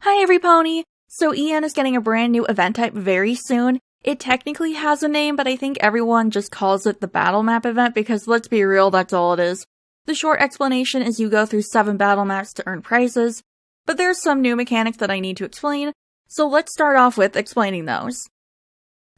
Hi everypony! So EN is getting a brand new event type very soon. It technically has a name, but I think everyone just calls it the Battle Map event because let's be real, that's all it is. The short explanation is you go through 7 battle maps to earn prizes, but there's some new mechanics that I need to explain, so let's start off with explaining those.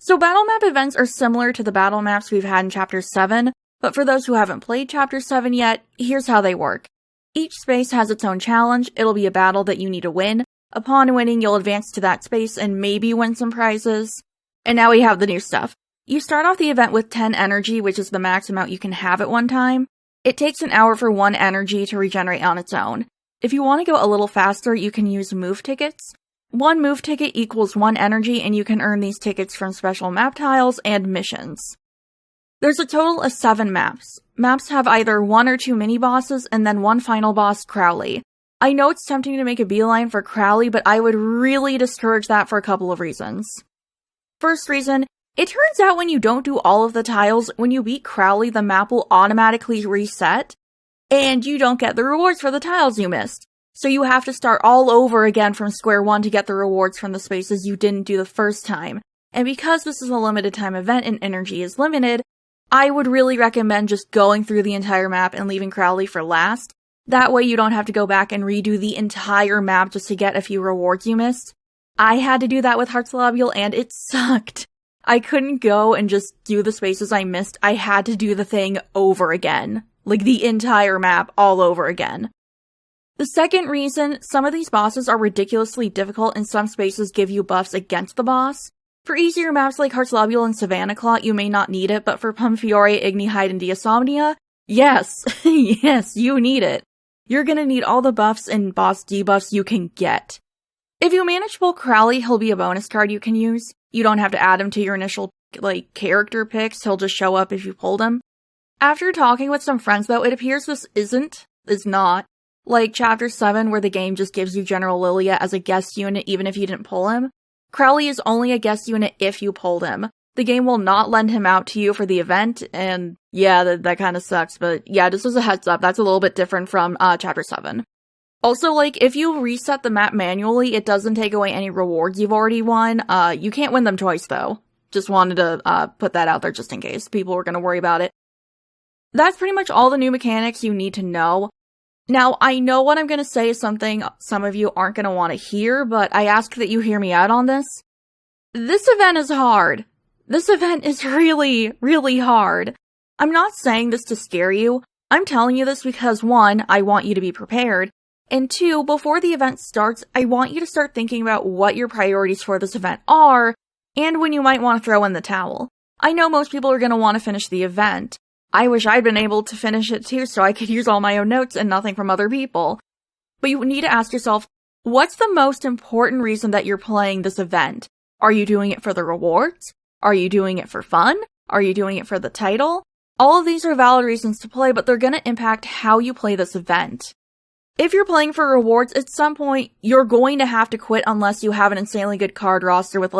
So battle map events are similar to the battle maps we've had in Chapter 7, but for those who haven't played Chapter 7 yet, here's how they work. Each space has its own challenge, it'll be a battle that you need to win. Upon winning, you'll advance to that space and maybe win some prizes. And now we have the new stuff. You start off the event with 10 energy, which is the max amount you can have at one time. It takes an hour for 1 energy to regenerate on its own. If you want to go a little faster, you can use move tickets. 1 move ticket equals 1 energy, and you can earn these tickets from special map tiles and missions. There's a total of 7 maps. Maps have either 1 or 2 mini-bosses, and then 1 final boss, Crowley. I know it's tempting to make a beeline for Crowley, but I would really discourage that for a couple of reasons. First reason, it turns out when you don't do all of the tiles, when you beat Crowley, the map will automatically reset, and you don't get the rewards for the tiles you missed. So you have to start all over again from square one to get the rewards from the spaces you didn't do the first time. And because this is a limited time event and energy is limited, I would really recommend just going through the entire map and leaving Crowley for last. That way you don't have to go back and redo the entire map just to get a few rewards you missed. I had to do that with Hearts Lobule and it sucked. I couldn't go and just do the spaces I missed. I had to do the thing over again. Like the entire map all over again. The second reason, some of these bosses are ridiculously difficult and some spaces give you buffs against the boss. For easier maps like Hearts Lobule and Savannah Claw, you may not need it, but for Pumfiore, Ignihide, and Diasomnia, yes, yes, you need it. You're gonna need all the buffs and boss debuffs you can get. If you manage to pull Crowley, he'll be a bonus card you can use. You don't have to add him to your initial, character picks, he'll just show up if you pulled him. After talking with some friends though, it appears this is not, like Chapter 7 where the game just gives you General Lilia as a guest unit even if you didn't pull him. Crowley is only a guest unit if you pulled him. The game will not lend him out to you for the event, and yeah, that kind of sucks, but yeah, just as a heads up, that's a little bit different from Chapter 7. Also, if you reset the map manually, it doesn't take away any rewards you've already won. You can't win them twice, though. Just wanted to put that out there just in case people were gonna worry about it. That's pretty much all the new mechanics you need to know. Now, I know what I'm gonna say is something some of you aren't gonna want to hear, but I ask that you hear me out on this. This event is hard. This event is really, really hard. I'm not saying this to scare you. I'm telling you this because 1, I want you to be prepared, and 2, before the event starts, I want you to start thinking about what your priorities for this event are, and when you might want to throw in the towel. I know most people are going to want to finish the event. I wish I'd been able to finish it too so I could use all my own notes and nothing from other people. But you need to ask yourself, what's the most important reason that you're playing this event? Are you doing it for the rewards? Are you doing it for fun? Are you doing it for the title? All of these are valid reasons to play, but they're going to impact how you play this event. If you're playing for rewards, at some point, you're going to have to quit unless you have an insanely good card roster with,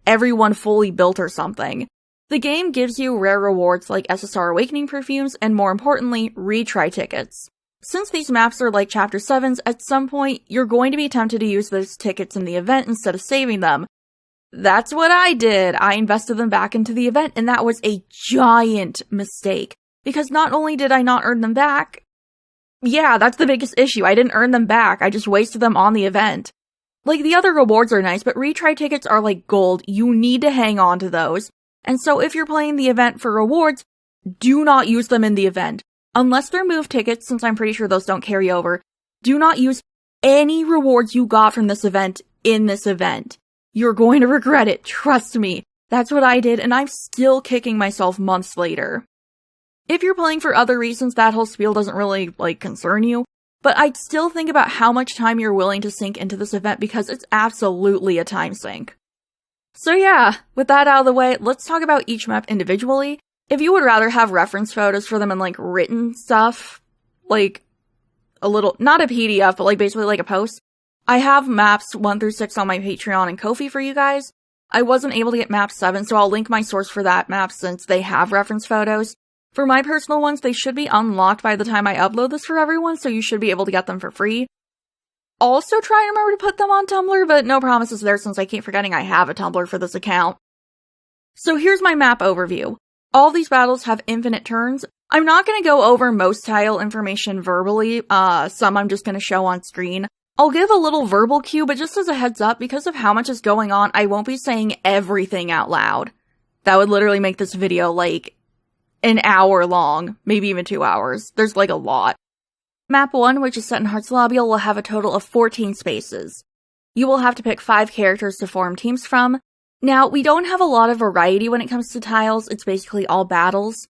everyone fully built or something. The game gives you rare rewards like SSR Awakening perfumes, and more importantly, retry tickets. Since these maps are like Chapter 7's, at some point, you're going to be tempted to use those tickets in the event instead of saving them. That's what I did. I invested them back into the event, and that was a giant mistake. Because not only did I not earn them back, yeah, that's the biggest issue. I didn't earn them back. I just wasted them on the event. The other rewards are nice, but retry tickets are like gold. You need to hang on to those. And so if you're playing the event for rewards, do not use them in the event. Unless they're move tickets, since I'm pretty sure those don't carry over, do not use any rewards you got from this event in this event. You're going to regret it, trust me. That's what I did, and I'm still kicking myself months later. If you're playing for other reasons, that whole spiel doesn't really, concern you, but I'd still think about how much time you're willing to sink into this event because it's absolutely a time sink. So yeah, with that out of the way, let's talk about each map individually. If you would rather have reference photos for them and, written stuff, a little, not a PDF, but, basically a post, I have maps 1 through 6 on my Patreon and Ko-fi for you guys. I wasn't able to get map 7, so I'll link my source for that map since they have reference photos. For my personal ones, they should be unlocked by the time I upload this for everyone, so you should be able to get them for free. also try and remember to put them on Tumblr, but no promises there since I keep forgetting I have a Tumblr for this account. So here's my map overview. All these battles have infinite turns. I'm not going to go over most tile information verbally, some I'm just going to show on screen. I'll give a little verbal cue, but just as a heads up, because of how much is going on, I won't be saying everything out loud. That would literally make this video like an hour long, maybe even 2 hours. There's like a lot. Map 1, which is set in Hartslobel, will have a total of 14 spaces. You will have to pick 5 characters to form teams from. Now, we don't have a lot of variety when it comes to tiles, it's basically all battles.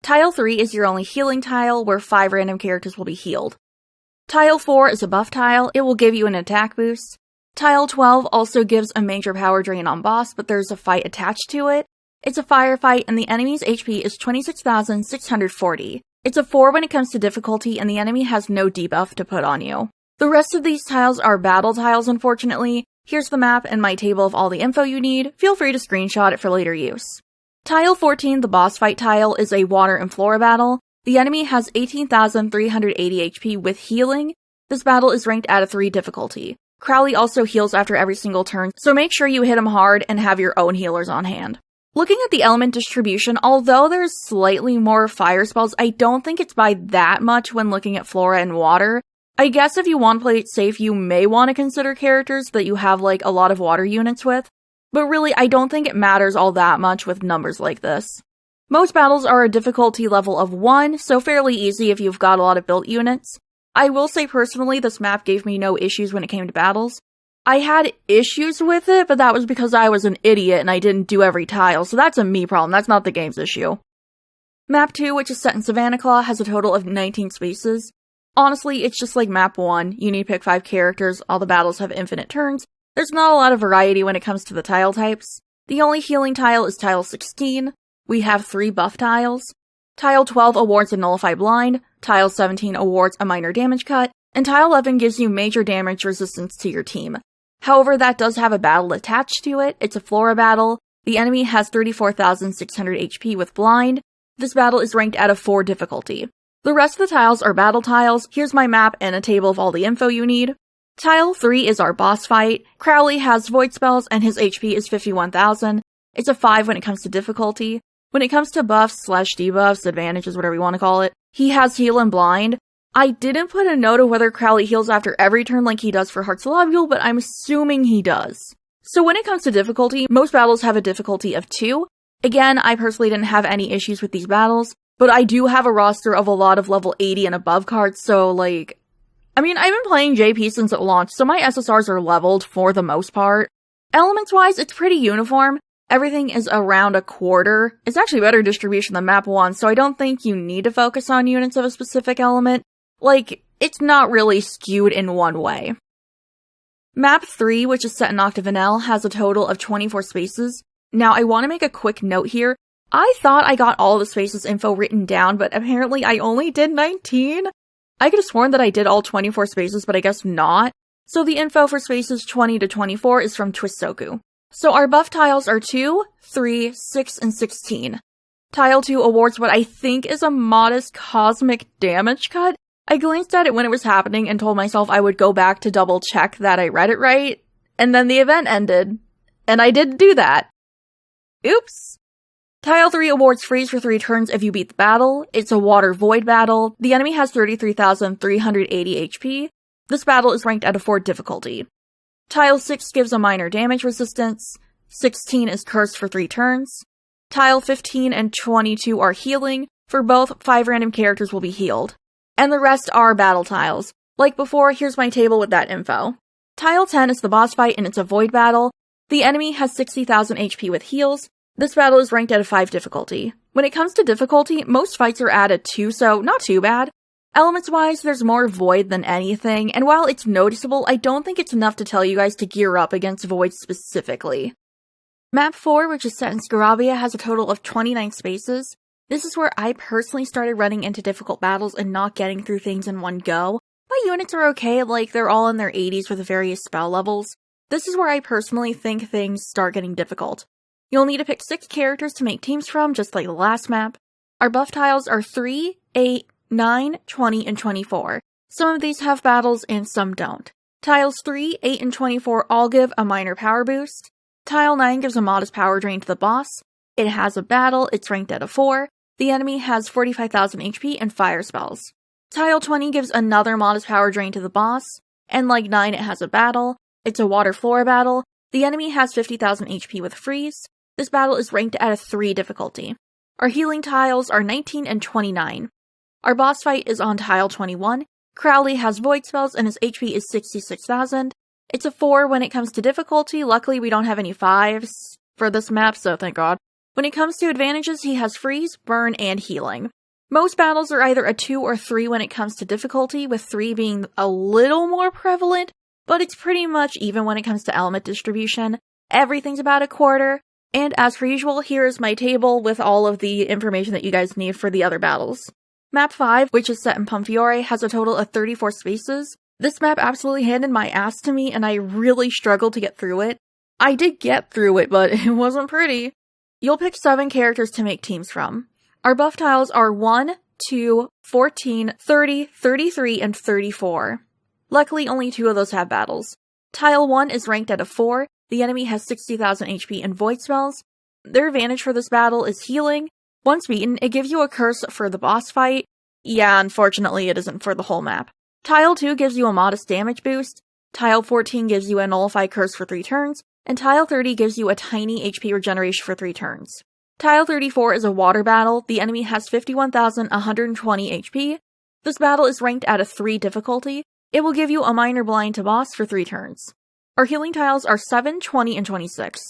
Tile 3 is your only healing tile, where 5 random characters will be healed. Tile 4 is a buff tile, it will give you an attack boost. Tile 12 also gives a major power drain on boss, but there's a fight attached to it. It's a firefight, and the enemy's HP is 26,640. It's a 4 when it comes to difficulty, and the enemy has no debuff to put on you. The rest of these tiles are battle tiles, unfortunately. Here's the map and my table of all the info you need. Feel free to screenshot it for later use. Tile 14, the boss fight tile, is a water and flora battle. The enemy has 18,380 HP with healing. This battle is ranked at a 3 difficulty. Crowley also heals after every single turn, so make sure you hit him hard and have your own healers on hand. Looking at the element distribution, although there's slightly more fire spells, I don't think it's by that much when looking at flora and water. I guess if you want to play it safe, you may want to consider characters that you have like a lot of water units with, but really I don't think it matters all that much with numbers like this. Most battles are a difficulty level of 1, so fairly easy if you've got a lot of built units. I will say personally, this map gave me no issues when it came to battles. I had issues with it, but that was because I was an idiot and I didn't do every tile, so that's a me problem, that's not the game's issue. Map 2, which is set in Savannah Claw, has a total of 19 spaces. Honestly, it's just like map 1, you need to pick 5 characters, all the battles have infinite turns. There's not a lot of variety when it comes to the tile types. The only healing tile is tile 16. We have 3 buff tiles. Tile 12 awards a Nullify Blind, Tile 17 awards a Minor Damage Cut, and Tile 11 gives you major damage resistance to your team. However, that does have a battle attached to it. It's a Flora battle. The enemy has 34,600 HP with Blind. This battle is ranked at a 4 difficulty. The rest of the tiles are battle tiles. Here's my map and a table of all the info you need. Tile 3 is our boss fight. Crowley has void spells and his HP is 51,000. It's a 5 when it comes to difficulty. When it comes to buffs/debuffs, advantages, whatever you want to call it, he has heal and blind. I didn't put a note of whether Crowley heals after every turn like he does for Hartslobel, but I'm assuming he does. So when it comes to difficulty, most battles have a difficulty of 2. Again, I personally didn't have any issues with these battles, but I do have a roster of a lot of level 80 and above cards, so like, I've been playing JP since it launched, so my SSRs are leveled for the most part. Elements-wise, it's pretty uniform. Everything is around a quarter. It's actually better distribution than map 1, so I don't think you need to focus on units of a specific element. Like, it's not really skewed in one way. Map 3, which is set in Octavanel, has a total of 24 spaces. Now, I want to make a quick note here. I thought I got all the spaces info written down, but apparently I only did 19. I could have sworn that I did all 24 spaces, but I guess not. So the info for spaces 20 to 24 is from TwstSoku. So our buff tiles are 2, 3, 6, and 16. Tile 2 awards what I think is a modest cosmic damage cut. I glanced at it when it was happening and told myself I would go back to double check that I read it right, and then the event ended, and I didn't do that. Oops. Tile 3 awards freeze for 3 turns if you beat the battle. It's a water void battle. The enemy has 33,380 HP. This battle is ranked at a 4 difficulty. Tile 6 gives a minor damage resistance. 16 is cursed for 3 turns. Tile 15 and 22 are healing. For both, 5 random characters will be healed. And the rest are battle tiles. Like before, here's my table with that info. Tile 10 is the boss fight and it's a void battle. The enemy has 60,000 HP with heals. This battle is ranked at a 5 difficulty. When it comes to difficulty, most fights are at a 2, so not too bad. Elements-wise, there's more void than anything, and while it's noticeable, I don't think it's enough to tell you guys to gear up against void specifically. Map 4, which is set in Scarabia, has a total of 29 spaces. This is where I personally started running into difficult battles and not getting through things in one go. My units are okay, like they're all in their 80s with various spell levels. This is where I personally think things start getting difficult. You'll need to pick 6 characters to make teams from, just like the last map. Our buff tiles are 3, 8, 9, 20, and 24. Some of these have battles and some don't. Tiles 3, 8, and 24 all give a minor power boost. Tile 9 gives a modest power drain to the boss. It has a battle, it's ranked at a 4. The enemy has 45,000 HP and fire spells. Tile 20 gives another modest power drain to the boss. And like 9, it has a battle. It's a water floor battle. The enemy has 50,000 HP with freeze. This battle is ranked at a 3 difficulty. Our healing tiles are 19 and 29. Our boss fight is on tile 21. Crowley has void spells and his HP is 66,000. It's a 4 when it comes to difficulty. Luckily, we don't have any 5s for this map, so thank God. When it comes to advantages, he has freeze, burn, and healing. Most battles are either a 2 or 3 when it comes to difficulty, with 3 being a little more prevalent, but it's pretty much even when it comes to element distribution. Everything's about a quarter. And as per usual, here is my table with all of the information that you guys need for the other battles. Map 5, which is set in Pomfiore, has a total of 34 spaces. This map absolutely handed my ass to me, and I really struggled to get through it. I did get through it, but it wasn't pretty. You'll pick 7 characters to make teams from. Our buff tiles are 1, 2, 14, 30, 33, and 34. Luckily, only 2 of those have battles. Tile 1 is ranked at a 4. The enemy has 60,000 HP and void spells. Their advantage for this battle is healing. Once beaten, it gives you a curse for the boss fight. Yeah, unfortunately, it isn't for the whole map. Tile 2 gives you a modest damage boost. Tile 14 gives you a nullified curse for 3 turns. And Tile 30 gives you a tiny HP regeneration for 3 turns. Tile 34 is a water battle. The enemy has 51,120 HP. This battle is ranked at a 3 difficulty. It will give you a minor blind to boss for 3 turns. Our healing tiles are 7, 20, and 26.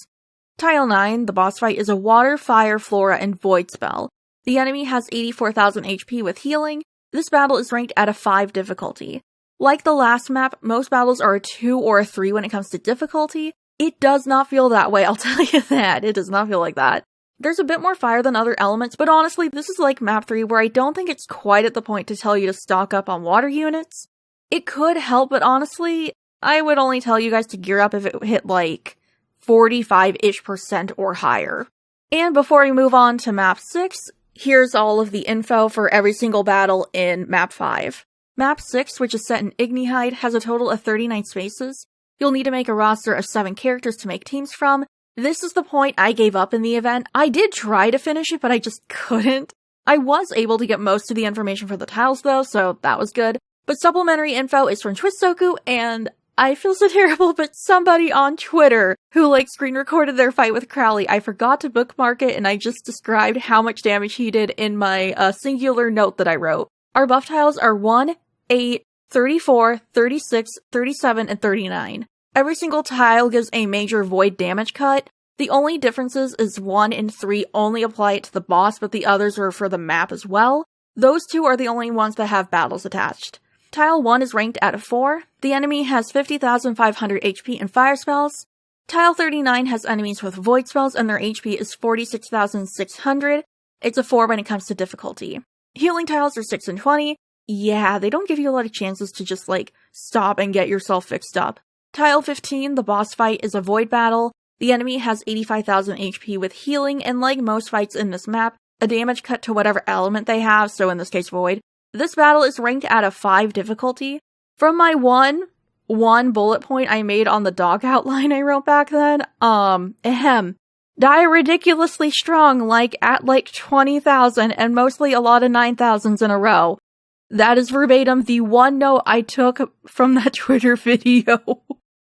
Tile 9, the boss fight, is a water, fire, flora, and void spell. The enemy has 84,000 HP with healing. This battle is ranked at a 5 difficulty. Like the last map, most battles are a 2 or a 3 when it comes to difficulty. It does not feel that way, I'll tell you that. It does not feel like that. There's a bit more fire than other elements, but honestly, this is like map 3 where I don't think it's quite at the point to tell you to stock up on water units. It could help, but honestly, I would only tell you guys to gear up if it hit like 45-ish% or higher. And before we move on to map 6, here's all of the info for every single battle in map 5. Map 6, which is set in Ignihide, has a total of 39 spaces. You'll need to make a roster of 7 characters to make teams from. This is the point I gave up in the event. I did try to finish it, but I just couldn't. I was able to get most of the information for the tiles though, so that was good. But supplementary info is from TwstSoku, and I feel so terrible, but somebody on Twitter who screen recorded their fight with Crowley, I forgot to bookmark it, and I just described how much damage he did in my singular note that I wrote. Our buff tiles are 1, 8, 34, 36, 37, and 39. Every single tile gives a major void damage cut. The only differences is 1 and 3 only apply it to the boss, but the others are for the map as well. Those 2 are the only ones that have battles attached. Tile 1 is ranked at a 4. The enemy has 50,500 HP and fire spells. Tile 39 has enemies with void spells and their HP is 46,600. It's a 4 when it comes to difficulty. Healing tiles are 6 and 20. Yeah, they don't give you a lot of chances to just stop and get yourself fixed up. Tile 15, the boss fight, is a void battle. The enemy has 85,000 HP with healing, and like most fights in this map, a damage cut to whatever element they have, so in this case void. This battle is ranked at a 5 difficulty. From my one bullet point I made on the dog outline I wrote back then, die ridiculously strong, at 20,000, and mostly a lot of 9,000s in a row. That is verbatim the one note I took from that Twitter video.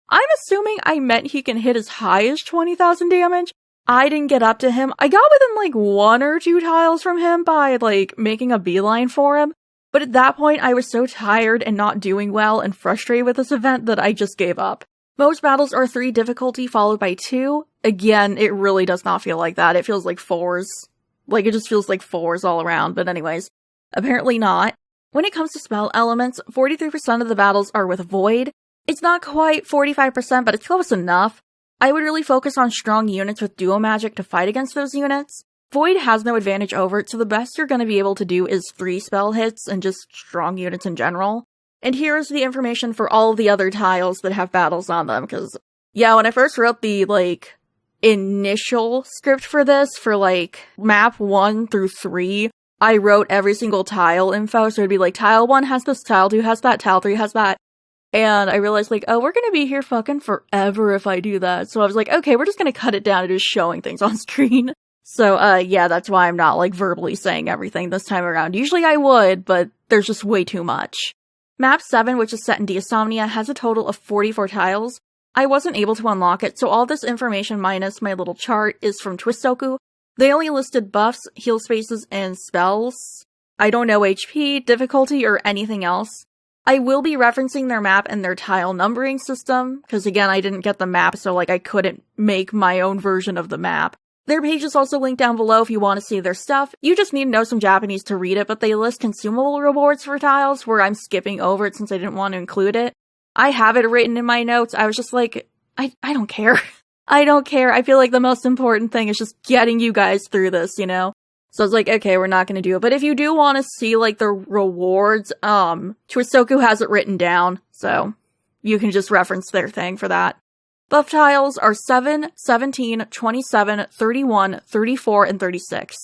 I'm assuming I meant he can hit as high as 20,000 damage. I didn't get up to him. I got within 1 or 2 tiles from him by making a beeline for him. But at that point I was so tired and not doing well and frustrated with this event that I just gave up. Most battles are 3 difficulty followed by 2. Again, it really does not feel like that. It feels like 4s. It just feels like 4s all around. But anyways, apparently not. When it comes to spell elements, 43% of the battles are with Void. It's not quite 45%, but it's close enough. I would really focus on strong units with duo magic to fight against those units. Void has no advantage over it, so the best you're going to be able to do is 3 spell hits and just strong units in general. And here's the information for all the other tiles that have battles on them, because, yeah, when I first wrote the, initial script for this, for, map 1 through 3, I wrote every single tile info, so it'd be tile 1 has this, tile 2 has that, tile 3 has that. And I realized, like, oh, we're gonna be here fucking forever if I do that. So I was like, okay, we're just gonna cut it down to just showing things on screen. So, yeah, that's why I'm not, like, verbally saying everything this time around. Usually I would, but there's just way too much. Map 7, which is set in Deosomnia, has a total of 44 tiles. I wasn't able to unlock it, so all this information minus my little chart is from TwstSoku. They only listed buffs, heal spaces, and spells. I don't know HP, difficulty, or anything else. I will be referencing their map and their tile numbering system, because again, I didn't get the map, so like I couldn't make my own version of the map. Their page is also linked down below if you want to see their stuff. You just need to know some Japanese to read it, but they list consumable rewards for tiles, where I'm skipping over it since I didn't want to include it. I have it written in my notes. I was just like, I don't care. I don't care. I feel like the most important thing is just getting you guys through this, you know? So I was like, okay, we're not gonna do it. But if you do want to see, like, the rewards, TwstSoku has it written down, so you can just reference their thing for that. Buff tiles are 7, 17, 27, 31, 34, and 36.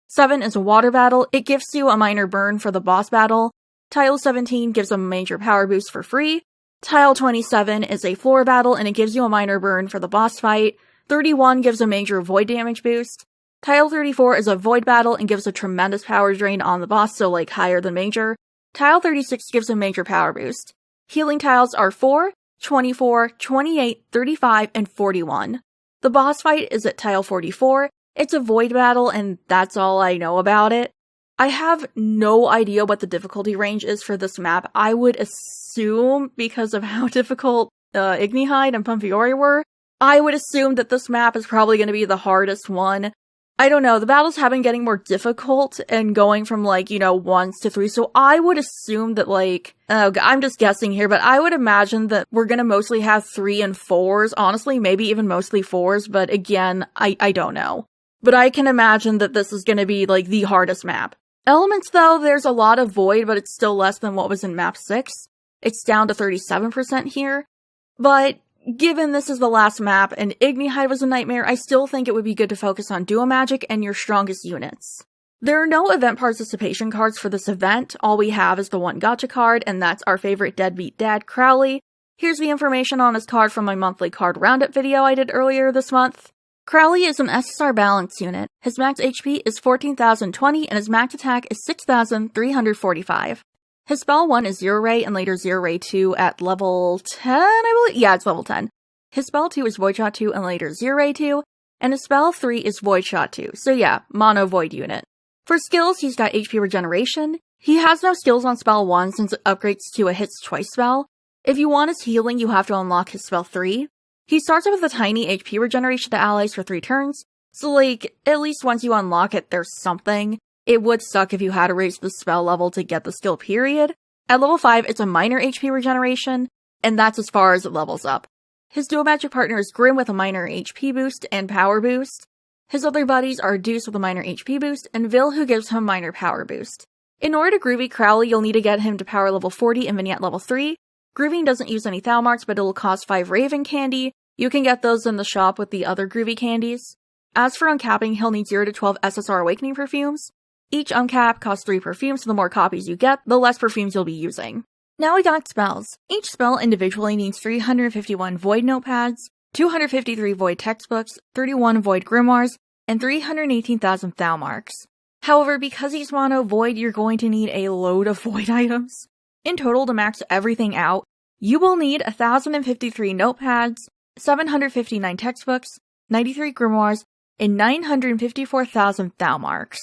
7 is a water battle. It gives you a minor burn for the boss battle. Tile 17 gives a major power boost for free. Tile 27 is a floor battle, and it gives you a minor burn for the boss fight. 31 gives a major void damage boost. Tile 34 is a void battle and gives a tremendous power drain on the boss, so like higher than major. Tile 36 gives a major power boost. Healing tiles are 4, 24, 28, 35, and 41. The boss fight is at tile 44. It's a void battle, and that's all I know about it. I have no idea what the difficulty range is for this map. I would assume, because of how difficult Ignihide and Pumfiori were, I would assume that this map is probably going to be the hardest one. I don't know, the battles have been getting more difficult and going from, like, you know, 1s to 3, so I would assume that, like, I'm just guessing here, but I would imagine that we're gonna mostly have 3 and 4s, honestly, maybe even mostly 4s, but again, I don't know. But I can imagine that this is gonna be, like, the hardest map. Elements, though, there's a lot of void, but it's still less than what was in map 6. It's down to 37% here, but given this is the last map and Ignihide was a nightmare, I still think it would be good to focus on duo magic and your strongest units. There are no event participation cards for this event. All we have is the one gacha card, and that's our favorite deadbeat dad, Crowley. Here's the information on his card from my monthly card roundup video I did earlier this month. Crowley is an SSR balance unit. His max HP is 14,020 and his max attack is 6,345. His spell 1 is Zero Ray and later Zero Ray 2 at level 10, I believe? Yeah, it's level 10. His spell 2 is Void Shot 2 and later Zero Ray 2, and his spell 3 is Void Shot 2. So yeah, mono void unit. For skills, he's got HP regeneration. He has no skills on spell 1 since it upgrades to a hits twice spell. If you want his healing, you have to unlock his spell 3. He starts with a tiny HP regeneration to allies for 3 turns, so like, at least once you unlock it, there's something. It would suck if you had to raise the spell level to get the skill period. At level 5, it's a minor HP regeneration, and that's as far as it levels up. His dual magic partner is Grim with a minor HP boost and power boost. His other buddies are Deuce with a minor HP boost, and Vil who gives him minor power boost. In order to groovy Crowley, you'll need to get him to power level 40 and Vignette level 3. Grooving doesn't use any Thal marks, but it'll cost 5 Raven candy. You can get those in the shop with the other groovy candies. As for uncapping, he'll need 0 to 12 SSR Awakening perfumes. Each uncap costs 3 perfumes, so the more copies you get, the less perfumes you'll be using. Now we got spells. Each spell individually needs 351 Void Notepads, 253 Void Textbooks, 31 Void Grimoires, and 318,000 Thal marks. However, because he's mono Void, you're going to need a load of Void items. In total, to max everything out, you will need 1,053 Notepads, 759 Textbooks, 93 Grimoires, and 954,000 Thal marks.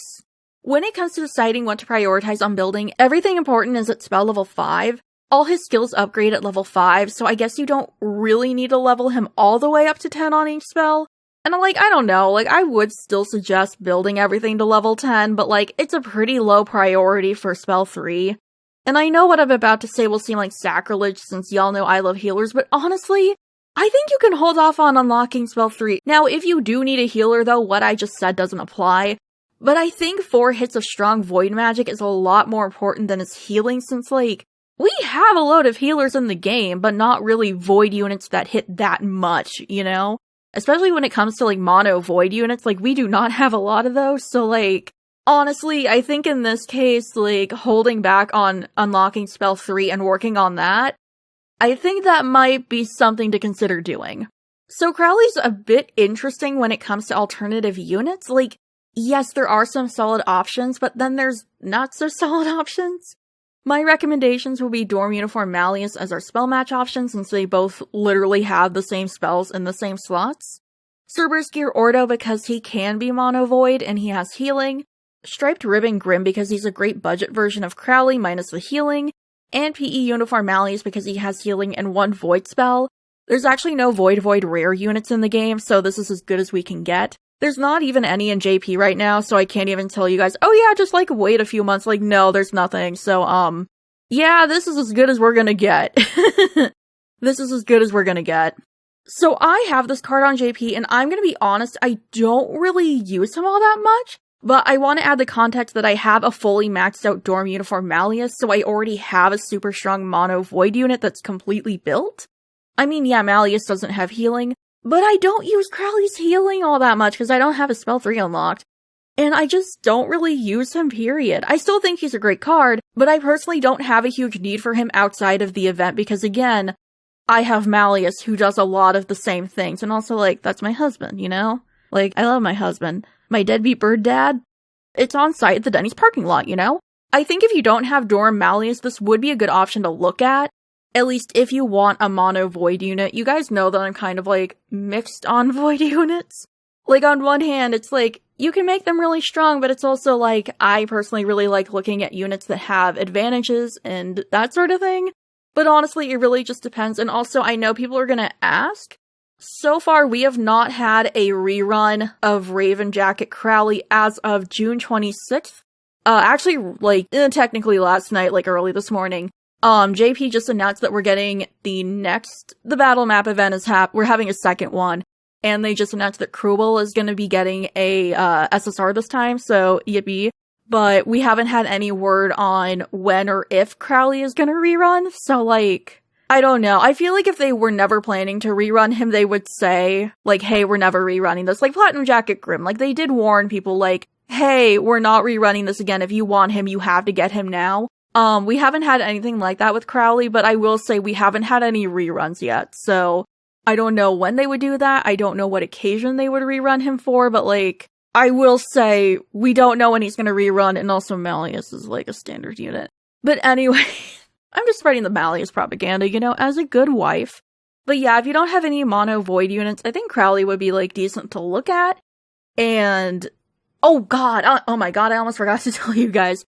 When it comes to deciding what to prioritize on building, everything important is at spell level 5. All his skills upgrade at level 5, so I guess you don't really need to level him all the way up to 10 on each spell. And I don't know, I would still suggest building everything to level 10, but it's a pretty low priority for spell 3. And I know what I'm about to say will seem like sacrilege since y'all know I love healers, but honestly, I think you can hold off on unlocking spell 3. Now, if you do need a healer though, what I just said doesn't apply. But I think 4 hits of strong void magic is a lot more important than his healing since, we have a load of healers in the game, but not really void units that hit that much, you know? Especially when it comes to, mono void units, we do not have a lot of those, so, honestly, I think in this case, holding back on unlocking spell 3 and working on that, I think that might be something to consider doing. So Crowley's a bit interesting when it comes to alternative units. Like, yes, there are some solid options, but then there's not so solid options. My recommendations will be Dorm Uniform Malleus as our spell match option, since they both literally have the same spells in the same slots. Cerberus Gear Ordo because he can be Mono Void and he has healing. Striped Ribbon Grim because he's a great budget version of Crowley minus the healing. And PE Uniform Malleus because he has healing and 1 Void spell. There's actually no Void rare units in the game, so this is as good as we can get. There's not even any in JP right now, so I can't even tell you guys, oh yeah, just like wait a few months. Like, no, there's nothing. So, yeah, this is as good as we're gonna get. This is as good as we're gonna get. So I have this card on JP, and I'm gonna be honest, I don't really use him all that much, but I want to add the context that I have a fully maxed out Dorm Uniform Malleus, so I already have a super strong Mono Void unit that's completely built. I mean, yeah, Malleus doesn't have healing, but I don't use Crowley's healing all that much because I don't have his spell 3 unlocked. And I just don't really use him, period. I still think he's a great card, but I personally don't have a huge need for him outside of the event because, again, I have Malleus who does a lot of the same things. And also, like, that's my husband, you know? Like, I love my husband. My deadbeat bird dad. It's on site at the Denny's parking lot, you know? I think if you don't have Dorm Malleus, this would be a good option to look at least if you want a Mono Void unit. You guys know that I'm kind of, like, mixed on Void units. Like, on one hand, it's like, you can make them really strong, but it's also like, I personally really like looking at units that have advantages and that sort of thing. But honestly, it really just depends. And also, I know people are gonna ask. So far, we have not had a rerun of Raven Jacket Crowley as of June 26th. Actually, like, technically last night, like early this morning. JP just announced that we're getting the battle map event we're having a second one. And they just announced that Crewel is going to be getting a SSR this time, so yippee. But we haven't had any word on when or if Crowley is going to rerun, so like, I don't know. I feel like if they were never planning to rerun him, they would say, like, hey, we're never rerunning this. Like Platinum Jacket Grim, like, they did warn people, like, hey, we're not rerunning this again. If you want him, you have to get him now. We haven't had anything like that with Crowley, but I will say we haven't had any reruns yet, so I don't know when they would do that. I don't know what occasion they would rerun him for, but like, I will say we don't know when he's gonna rerun, and also Malleus is like a standard unit. But anyway, I'm just spreading the Malleus propaganda, you know, as a good wife. But yeah, if you don't have any Mono Void units, I think Crowley would be like decent to look at. And, oh god, oh my god, I almost forgot to tell you guys.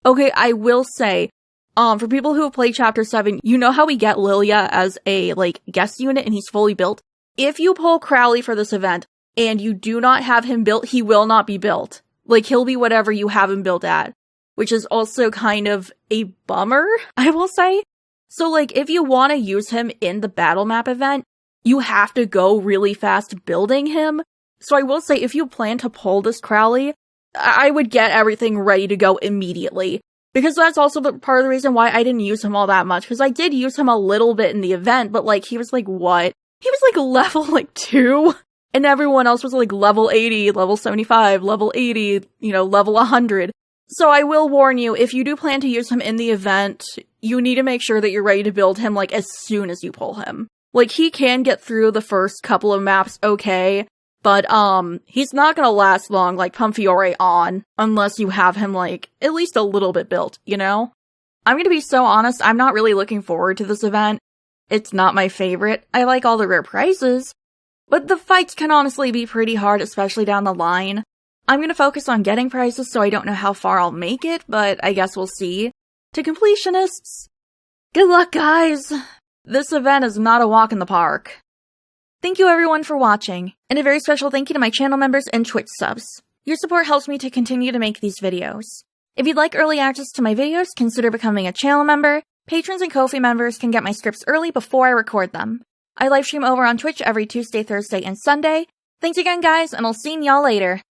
Okay, I will say, for people who have played Chapter 7, you know how we get Lilia as a, like, guest unit and he's fully built? If you pull Crowley for this event, and you do not have him built, he will not be built. Like, he'll be whatever you have him built at. Which is also kind of a bummer, I will say. So, like, if you want to use him in the battle map event, you have to go really fast building him. So I will say, if you plan to pull this Crowley, I would get everything ready to go immediately. Because that's also part of the reason why I didn't use him all that much. Because I did use him a little bit in the event, but, like, he was, like, what? He was, like, level, like, 2? And everyone else was, like, level 80, level 75, level 80, you know, level 100. So I will warn you, if you do plan to use him in the event, you need to make sure that you're ready to build him, like, as soon as you pull him. Like, he can get through the first couple of maps okay, but, he's not gonna last long, like Pumfiore on, unless you have him, like, at least a little bit built, you know? I'm gonna be so honest, I'm not really looking forward to this event. It's not my favorite. I like all the rare prizes, but the fights can honestly be pretty hard, especially down the line. I'm gonna focus on getting prizes, so I don't know how far I'll make it, but I guess we'll see. To completionists, good luck, guys! This event is not a walk in the park. Thank you everyone for watching, and a very special thank you to my channel members and Twitch subs. Your support helps me to continue to make these videos. If you'd like early access to my videos, consider becoming a channel member. Patrons and Ko-fi members can get my scripts early before I record them. I livestream over on Twitch every Tuesday, Thursday, and Sunday. Thanks again, guys, and I'll see y'all later.